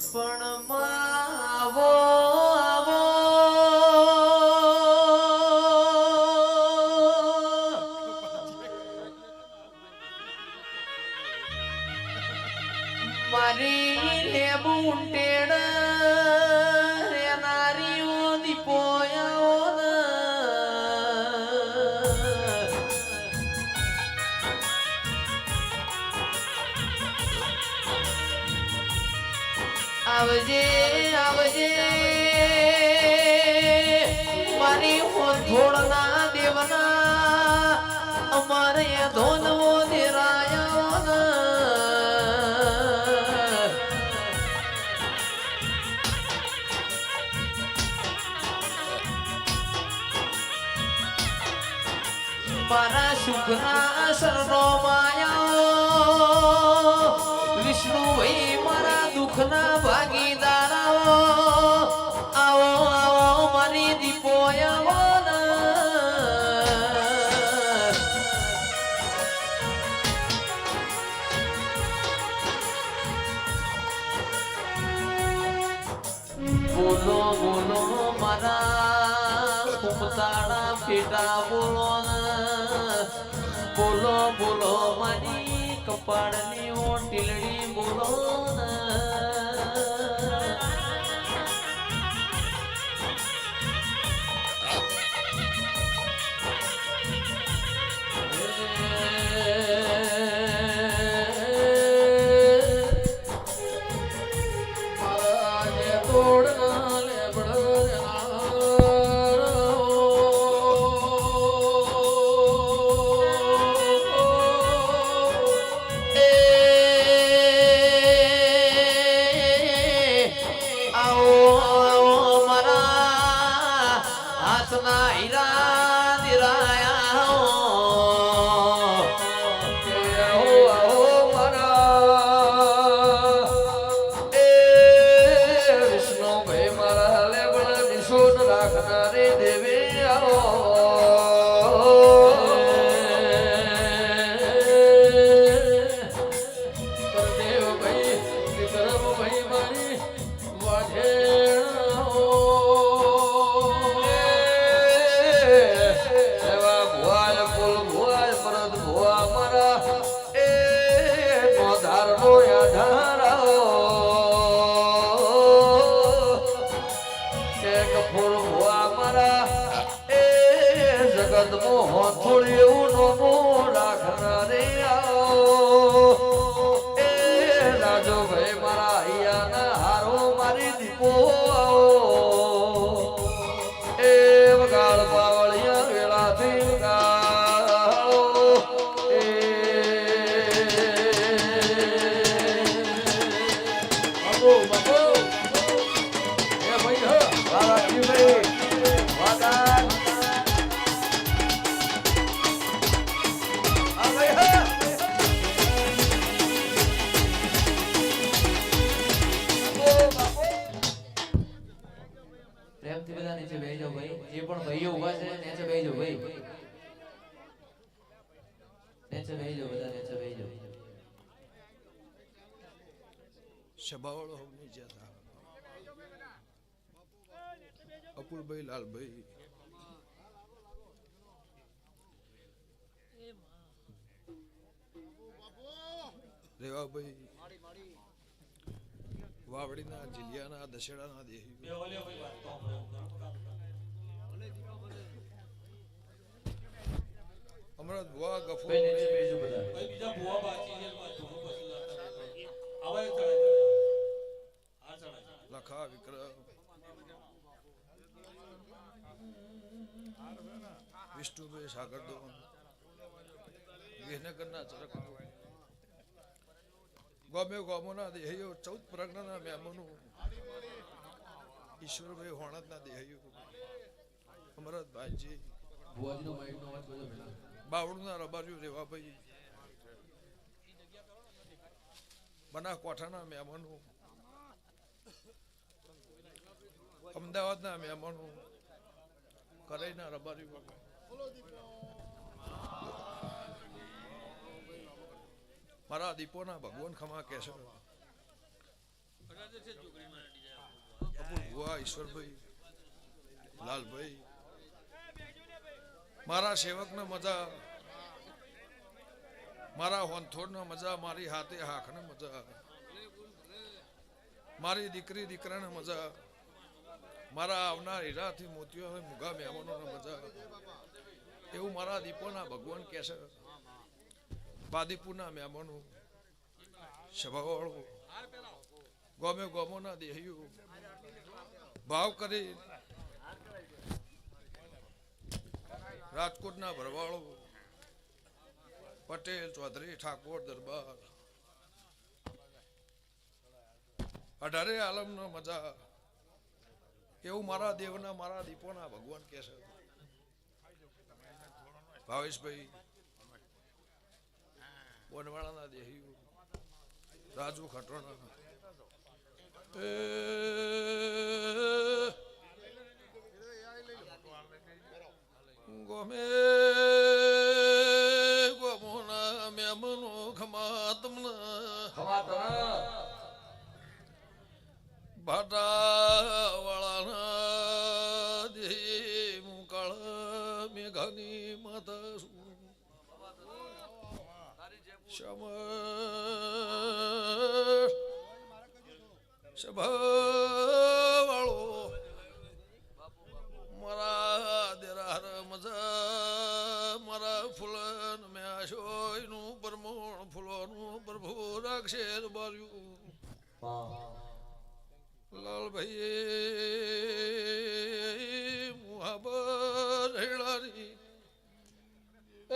પણ માવો આવો મારી લેબું ટેડ રે નારીઓ દીપોયાઓ આવજે આવજે મારી થોડના દેવના અમારે ધોનવો દેરાયો મારા સુખના શરણો માયા વિષ્ણુ ભાઈ મારા દુઃખના ભાગીદારાઓ આવો આવો મારી દીપો આવો બોલો બોલો મારા કુમતાડા ફેટા બોલો બોલો બોલો મારી કપાળની ઓટીલડી બોલો સભાવાળો હોને જ્યાં અપુલભાઈ લાલભાઈ રેવાભાઈ વાવડીના જિલ્લાના દશેડાના દેહી અમરત ભુવા ગફુર બીજા ભુવા બાકી છે લખા વિક્રમ વિષ્ણુભાઈ સાગરદો વિહનગરના ચરક ગમે ગમોના દેહયો 14 પ્રજ્ઞાના મહેમાનો ઈશ્વરભાઈ હોણતના દેહયો અમરતભાઈજી ભુવાજીનો માઈકનો અવાજ બોલો બેટા બાવળના રબાર્યું રેવાભાઈ બનાસ કોઠાના મહેમાનો અમદાવાદના મહેમાનો કરાઈના રબારી મારા દીપોના ભગવાન ખમા કે છે ભુવા ઈશ્વરભાઈ લાલભાઈ મારા સેવકને મજા મારા હોનથોડને મજા મારી હાથે હાખને મજા મારી દીકરી દીકરાને મજા મારા આવનાર હીરાથી મોતીઓ મુગા મહેમાનોને મજા એવું મારા દીપોના ભગવાન કહે છે બાદીપુરના મહેમાનો સભાવાળો ગોમે ગોમોના દેહીઓ ભાવ કરી રાજકોટના ભરવાળો પટેલ ચૌધરી ઠાકોર દરબાર અઢારે આલમનો મજા એવું મારા દેવના મારા દીપોના ભગવાન કહે છે ભાવેશભાઈ બોનવાળાના દેહીઓ રાજુ ખટોણા ગોમે ગોમોના મેમનો ખમા તમના ભાટા વાળાના દેહી મુકાળ મેઘાની માતા સભાવાળો મારા દેરાર મજા મારા ફૂલન મેં આશોયનું પરમોણ ફૂલોનું પ્રભુ રાખશે બાર્યું લાલભાઈ મુહાબર હેડાની એ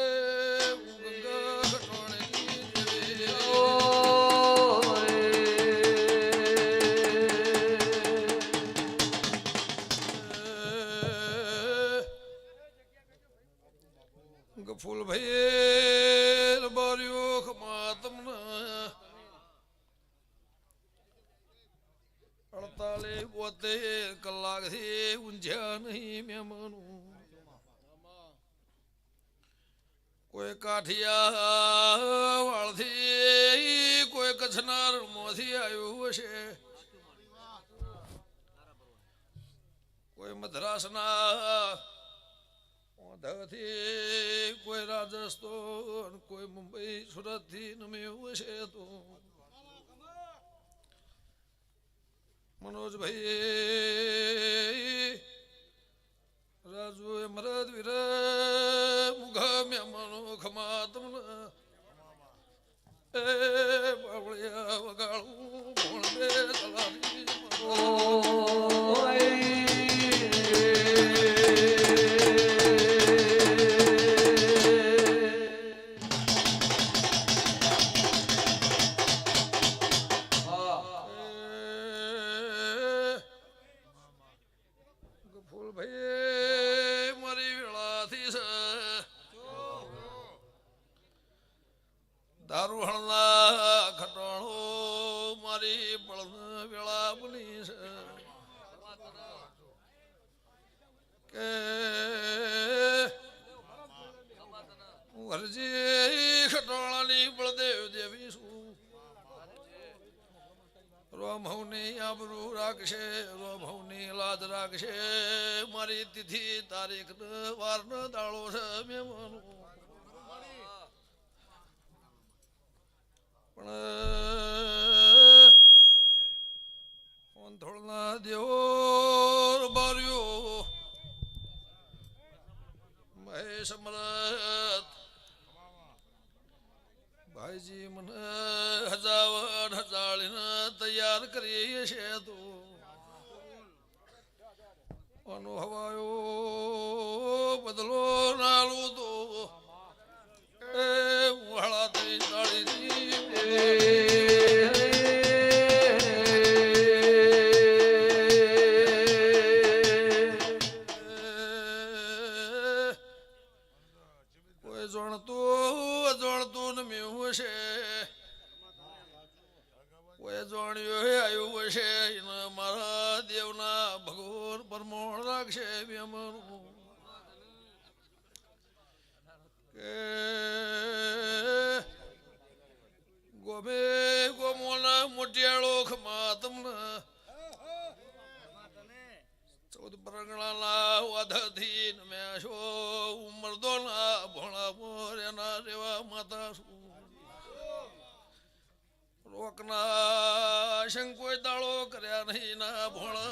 ગંગા ફૂલ ભાઈ બાર્યો ખમા તમને 48 કલાકથી ઊંઝ્યા નહીં મહેમાનો કોઈ કાઠિયા વાળથી કોઈ કચ્છના રણમાંથી આવ્યું હશે કોઈ મદ્રાસના કોઈ રાજસ્થાન કોઈ મુંબઈ સુરત થી નમ્યું હશે તો મનોજભાઈ રાજુ મરદ વીર મુઘા મહેમાનો ખમા તમને એ બાવળિયા વગાડું ભોળે કલારી દારૂ હળના ખટોળો મારી બળદ વેળા બની છે કે હરજી ખટોળાની બળદેવ દેવી છું રોમહવની આબરૂ રાખશે રોમહવની લાજ રાખશે મારી તિથિ તારીખ વાર ન દાડો છે મહેમાનો પણ થોડના દેવો બાર્યો મહેશ અમરત ભાઈજી મને હજાવન હજાળીને તૈયાર કરી છે તો અનુભવાયો બદલો નાલું તો એ વાળા થઈ તાળી કોઈ જોણતું ને મેવું છે કોઈ જોણ્યો આવ્યું હશે મારા દેવના ભગવાન પરમોણ રાખશે વ્યમનું કે ગોમે ગોમોના મોટિયાળો ખમા તમને 14 પરગણાના વાધાથી મેશો ઉમરદોના ભોળા મોર્યાના રેવા માતા રોકના શંકોય દાળો કર્યા નહીં ના ભોળા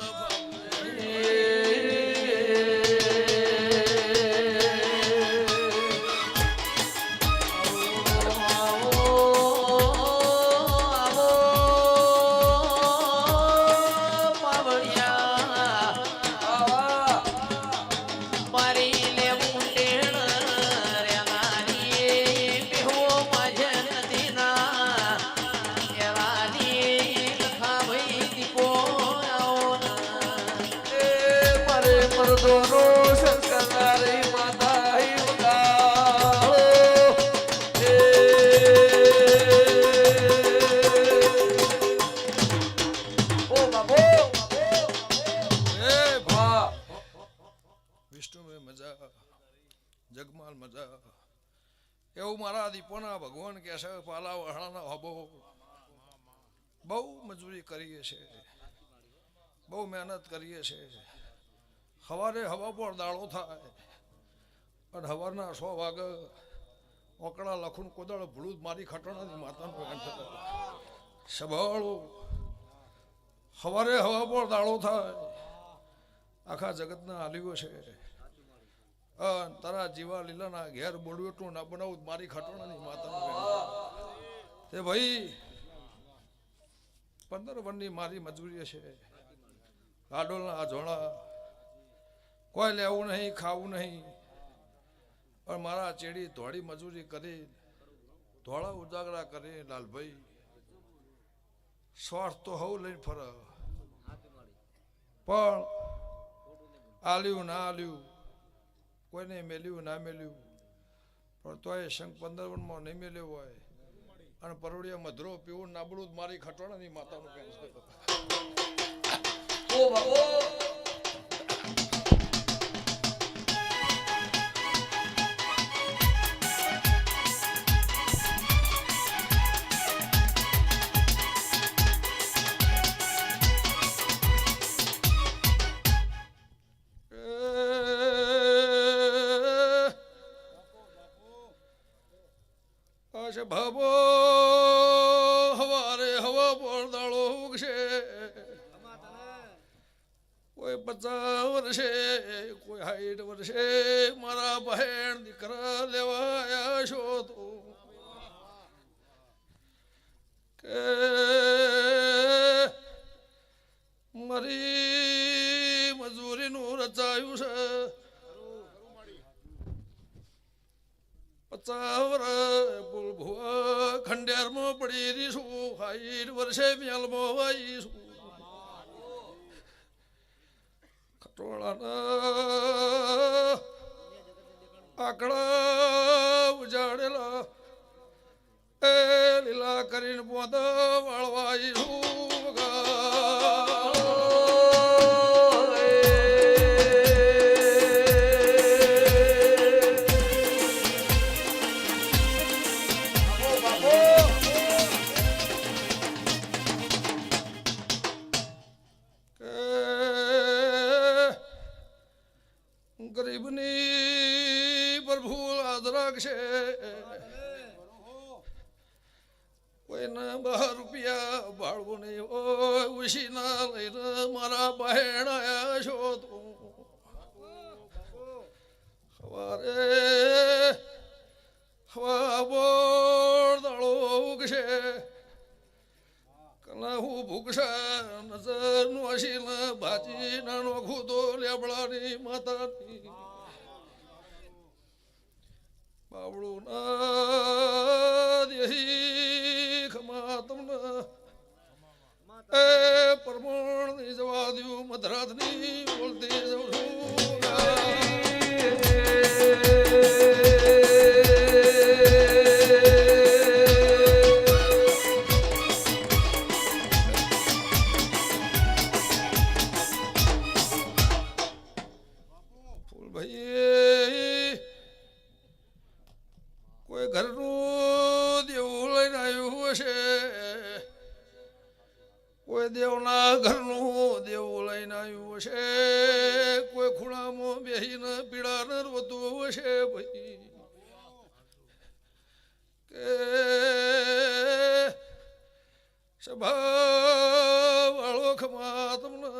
જગમાલ મજા એવું મારા દીપોના ભગવાન કે છે પાલા વહાણા હબો બહુ મજૂરી કરીએ છે બહુ મહેનત કરીએ છે સવારે હવા પર દાળો થાય અને સવારના 100 વાગે ઓકળા લખુન કોદળ ભૂલું મારી ખટણાની માતાનું સભાળું સવારે હવા પર દાળો થાય આખા જગતના આલીઓ છે તારા જીવા લીલાના ઘેર બોડવેટું ના બનાવું મારી ખટોણાની માતાનું તે ભાઈ 15 વર્ષની મારી મજૂરી છે લાડોલના ઝોળા કોઈ લેવું નહીં ખાવું નહીં પણ મારા ચેડી ધોળી મજૂરી કરી ધોળા ઉજાગરા કરી લાલભાઈ સ્વાર્થ તો હવ લઈને ફર પણ આલ્યું ના આલ્યું કોઈને મેલ્યું ના મેલ્યું પણ તોય સંઘ 15 વર્ષમાં નહીં મેલ્યો હોય અને પરોડિયા મધરો પીવું નાબડું મારી ખટોણાની માતાનું કહે છે ઓ બાબો ભાભો હવારે હવા પર દાળો ઉગશે કોઈ 50 વર્ષે કોઈ 60 વર્ષે મારા બહેન દીકરા લેવા આવ્યા છો તો કે મારી મજૂરીનું રચાયું છે 50 વર્ષ ખંડેરમાં પડી રહીશું 60 વર્ષે મેલમાં વાઈશું ખટોળાના આકડા ઉજાડેલા એ લીલા કરીને પોતા વાળવાઈશું ગરીબની પ્રભુ લાદ રાખશે કોઈના 12 રૂપિયા ભાડવું નહીં હોય ઉશીના લઈને મારા બહેણ આયા છો તો સવારે હવા બોર દાળો ઉગશે કલા હું ભૂખશે નજર નું હસીલ ભાજી નાનો ખુદો લેબડાની માતાની બાવળું ના દેહી ખમા તમને એ પરમોણ ની જવા દઉં મધરાતની બોલતી જઉં છું કોઈ દેવના ઘરનું દેવું લઈને આવ્યું હશે, કોઈ ખૂણામાં બેહીને પીડાને રોતું હશે ભાઈ કે સભા વાળો ખમા તમને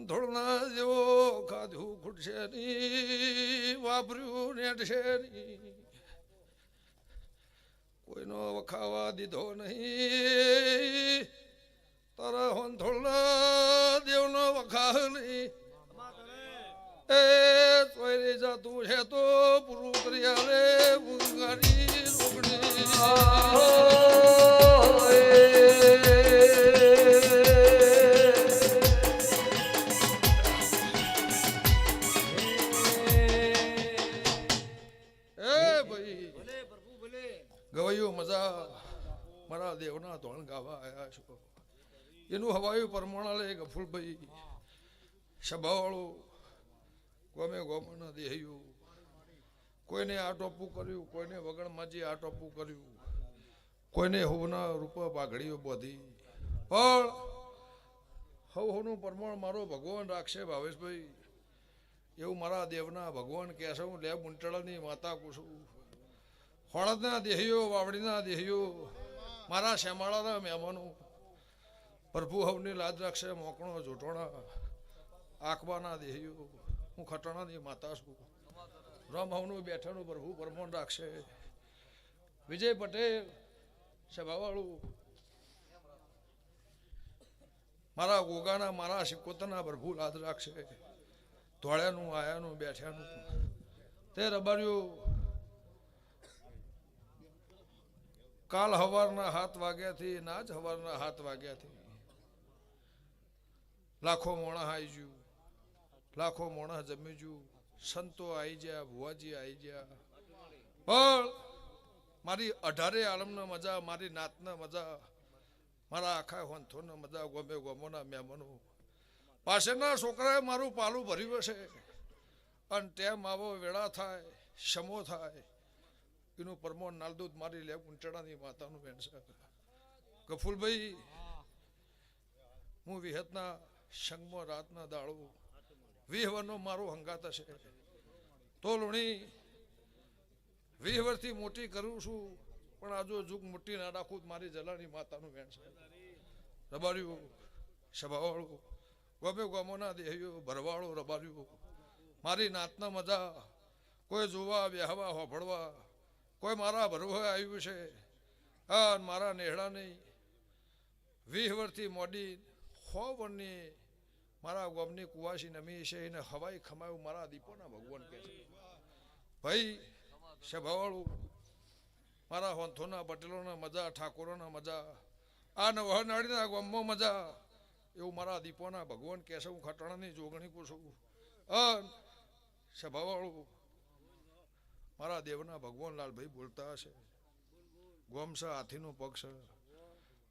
થોડના જેવો ખાધું ખૂટશે નહીં, વાપર્યું નેટશે નહીં, કોઈનો વખાવા દીધો નહીં, તારા હોંથોળના દેવનો વખાહ નહીં. એ તોય જાતું છે તો પૂરું કરી આલે મુંગારી ગવાયું મજા મારા દેવના ધોણ ગાવા આવ્યા છો. એનું હવાયું પરમાણાલે ગફુલભાઈ સભાવાળું ગમે ગોમના દેહ્યું, કોઈને આ ટોપું કર્યું, કોઈને વગણમાજી આ ટોપું કર્યું, કોઈને હોના રૂપા પાઘડીઓ બોધી, પણ હવનું પરમાણ મારો ભગવાન રાખશે ભાવેશભાઈ. એવું મારા દેવના ભગવાન કહેશે. હું લેબ ઉંટળાની માતા કુશું, હળદના દેહીઓ, વાવડીના દેહીઓ, મારા શ્યામાળાના મહેમાનો, પ્રભુ હવની લાજ રાખશે. મોકણો જોટોણા આંકવાના દેહીઓ, હું ખટાણાની માતા છું. રામ હવનું બેઠાનું પ્રભુ પરમોણ રાખશે. વિજય પટેલ સભાવાળું મારા ગોગાના, મારા સિકોતરના પ્રભુ લાજ રાખશે. ધોળ્યાનું, આયાનું, બેઠ્યાનું તે રબાર્યું. કાલ હવારના 7 વાગ્યાથી ના જ હવારના 7 વાગ્યાથી લાખો મોણા આવી ગયું, લાખો મોણા જમી ગયું, સંતો આવી ગયા, ભુવાજી આવી ગયા, પણ મારી 18 આલમના મજા, મારી નાતના મજા, મારા આખા હોંથોના મજા, ગોમે ગોમોના મહેમાનો પાછળના છોકરાએ મારું પાલું ભર્યું હશે. અને ટેમ આવો વેળા થાય, સમો થાય, એનું પરમોણ નાલદૂત મારી લે ઉંટડાની માતાનું બેન છે. ગફુલભાઈ હું વિહતના સંગમાં રાતના દાળો વિહવરનો મારો હંગાત હશે તો લુણી વિહવરથી મોટી કરું છું, પણ આજો જુગ મોટી ના રાખું મારી જલાની માતાનું બેન છે. રબાર્યું સભાવાળું ગમે ગમોના દેહ્યો ભરવાળો રબાર્યું મારી નાતના મજા, કોઈ જોવા બેહવા હોભળવા કોઈ મારા ભરવા આવ્યું છે. અને મારા નેહડા નહીં 20 વર્ષથી મોડી 100 વર્ષની મારા ગોમની કુવાસી નમી છે, એને હવાઈ ખમાયું મારા દીપોના ભગવાન કહે છે. ભાઈ સભાવાળું મારા હોંથોના પટેલોના મજા, ઠાકોરોના મજા, આ નવહનાળીના ગોમમાં મજા, એવું મારા દીપોના ભગવાન કહે છે. હું ખટાણાની જોગણી પૂછું. અને સભાવાળું મારા દેવના ભગવાન લાલભાઈ બોલતા હશે. ગોમ છે હાથીનું પગ છે,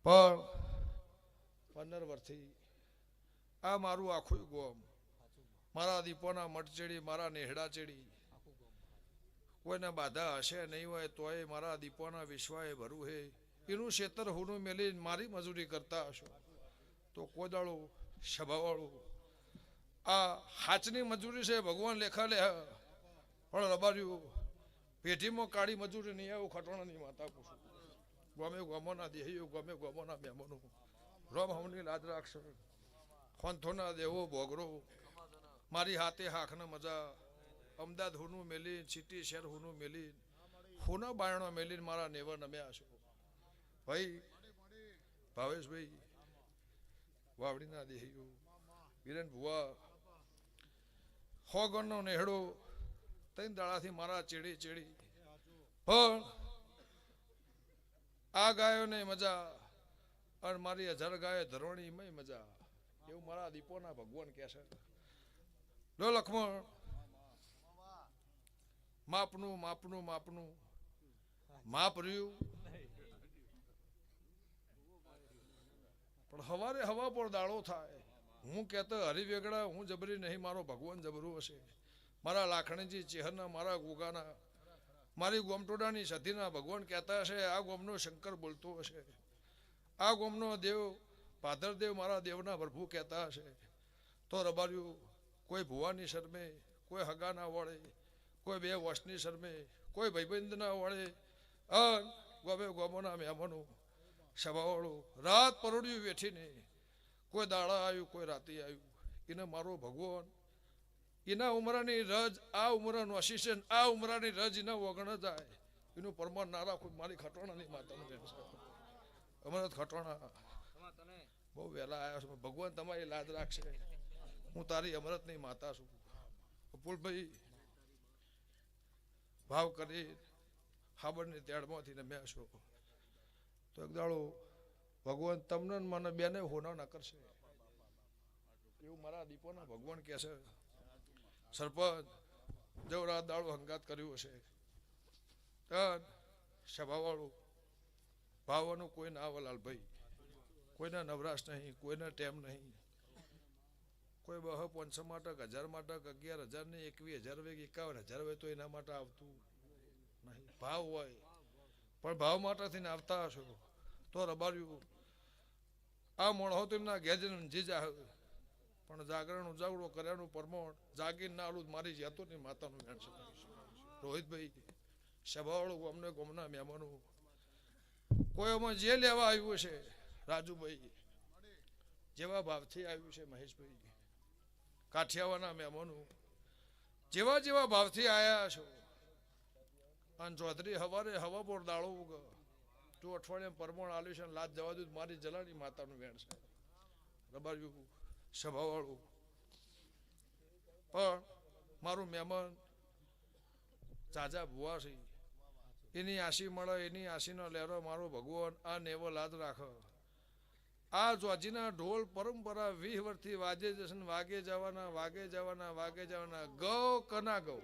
પણ 15 વર્ષથી આ મારું આખું ગોમ મારા દીપોના મઠ ચડી, મારા નેહડા ચડી, કોઈને બાધા હશે નહીં હોય તોય મારા દીપોના વિશ્વાએ ભરું હે. એનું ક્ષેત્ર હુનું મેલી મારી મજૂરી કરતા હશો તો કોદાળો સભાવાળું આ હાચની મજૂરી છે. ભગવાન લેખા લે પણ રબાર્યું પેઢીમાં કાળી મજૂરી નહીં આવું ખટોણાની માતા પૂછું. ગમે ગમોના દેહીઓ, ગમે ગમોના મહેમાનો રોમ હમની લાજ રાખશે. ખોંથોના દેવો ભોગરો મારી હાથે હાખને મજા, અમદાવાદ હુનું મેલી, સિટી શહેર હુનું મેલી, હુના બાયણો મેલીને મારા નેવર નમ્યા છો. ભાઈ ભાવેશભાઈ વાવડીના દેહીઓ વિરેન ભુવા 100 ગણનો નેહડો 3 દાડાથી મારા ચેડી ચેડી, પણ આ ગાયોને મજા અને મારી 1000 ગાયો ધરોણી મજા, એવું મારા દીપોના ભગવાન કહે છે. લો લખમણ માપનું માપનું માપનું માપ રહ્યું, પણ હવારે હવા પર દાડો થાય. હું કહેતો હરિવેગડા હું જબરી નહીં, મારો ભગવાન જબરું હશે. મારા લાખણીજી ચેહરના, મારા ગોગાના, મારી ગોમટોડાની સતીના ભગવાન કહેતા હશે આ ગોમનો શંકર બોલતો હશે. આ ગોમનો દેવ પાધરદેવ મારા દેવના પ્રભુ કહેતા હશે તો રબાર્યું કોઈ ભુવાની શરમે, કોઈ હગાના વળે, કોઈ બે વર્ષની શરમે, કોઈ ભાઈબંધના વળે, અન ગોમે ગોમોના મહેમાનો સભાવાળો રાત પરોડ્યું વેઠીને કોઈ દાડા આવ્યું, કોઈ રાતે આવ્યું, એને મારો ભગવાન એના ઉમરાની રજ આ ઉમરાનું આશીષ, આ ઉમરાની રજ એના વગણ જાય એનું પ્રમાણ ના રાખું. મારી ખટોણાની માતાનું બેન છે અમરત ખટોણા, બહુ વહેલા આવ્યા છું. ભગવાન તમારી લાજ રાખશે. હું તારી અમરતની માતા છું. અપુલભાઈ ભાવ કરી હાબરની ત્યાડમાંથી ને મેં છો તો એક દાડો ભગવાન તમને મને બેને હોના ના કરશે એવું મારા દીપોના ભગવાન કહે છે. સરપંચ જેવો રાત દાડો હંગાત કર્યું હશે સભાવાળું ભાવવાનું કોઈ ના વલાલ ભાઈ, કોઈના નવરાશ નહીં, કોઈના ટેમ નહીં, કોઈ 500 માટે 1000 માટે 11,000 ને 21,000 હોય 51,000 હોય તો એના માટે આવતું નહીં. ભાવ હોય પણ ભાવ માટેથી આવતા હશો તો રબાર્યું આ મોણો તો એમના ઘેર જી જા પણ જાગરણ ઉજાગરો કર્યાનું પરમોણ જાગીર ના આલું મારી જતો ની માતાનું મેણ છે. રોહિતભાઈ સભાવાળું અમને ગમના મહેમાનો કોઈ અમે જે લેવા આવ્યું છે, રાજુભાઈ જેવા ભાવથી આવ્યું છે, મહેશભાઈ કાઠિયાવાડના મહેમાનો જેવા જેવા ભાવથી આવ્યા છો. અને ચૌધરી હવારે હવા બોર દાળો ઉગ જો અઠવાડિયે પરમોણ આલ્યું છે લાજ જવા દઉં મારી જલાની માતાનું વેણ છે. રબાર્યું સભાવાળું પણ મારું મહેમાન ચાચા ભુવા છે એની આશી મળે, એની આશીનો લહેરો મારો ભગવાન આ નેવો લાદ રાખે. આ જોજીના ઢોલ પરંપરા 20 વર્ષથી વાજે જશે ને વાગે જવાના, વાગે જવાના, વાગે જવાના. ગૌ કના ગૌ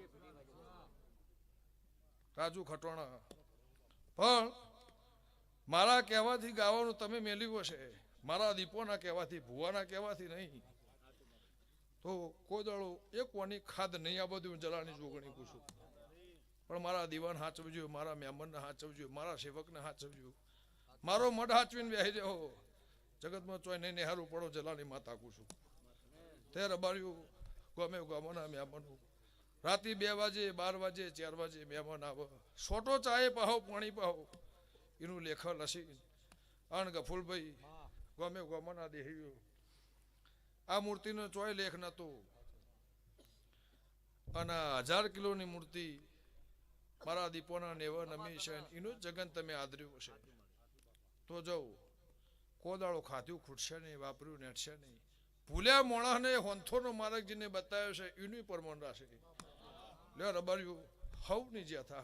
રાજુ ખટોણા પણ મારા કહેવાથી ગાવાનું તમે મેલ્યું હશે, મારા દીપોના કહેવાથી, ભુવાના કહેવાથી નહીં. તો કોઈ દાડો એક વાની ખાદ નહીં. આ બધું જલાની જોગણી પૂછું પણ મારા દીવાન હાચવજો, મારા મહેમાનને હાચવજો, મારા સેવકને હાચવજો. મારો મઢ હાચવીને બેસી રહ્યો જગતમાં ચોય નહીં નિહારું પડો જલાની માતા પૂછું. તે રબાર્યું ગમે ગામોના મહેમાનો રાતે 2 વાગે 12 વાગે 4 વાગે મહેમાન આવે, સોટો ચાય પાહો, પાણી પાહો, એનું લેખા લસી અણ ગફુલભાઈ ગમે ગમના દેહીઓ. આ મૂર્તિનો ચોય લેખ નતો અને 1000 કિલોની મૂર્તિ મારા દીપોના નેવા નમી છે. એનું જગન તમે આદર્યું છે તો જાઉં કોદાળો ખાધ્યું ખૂટશે નહીં, વાપર્યું નેટશે નહીં. ભૂલ્યા મોણાને હોંથોનો માર્ગ જેને બતાવ્યો છે એનું પરમાણ રાશે. લે રબાર્યું હવની જે થા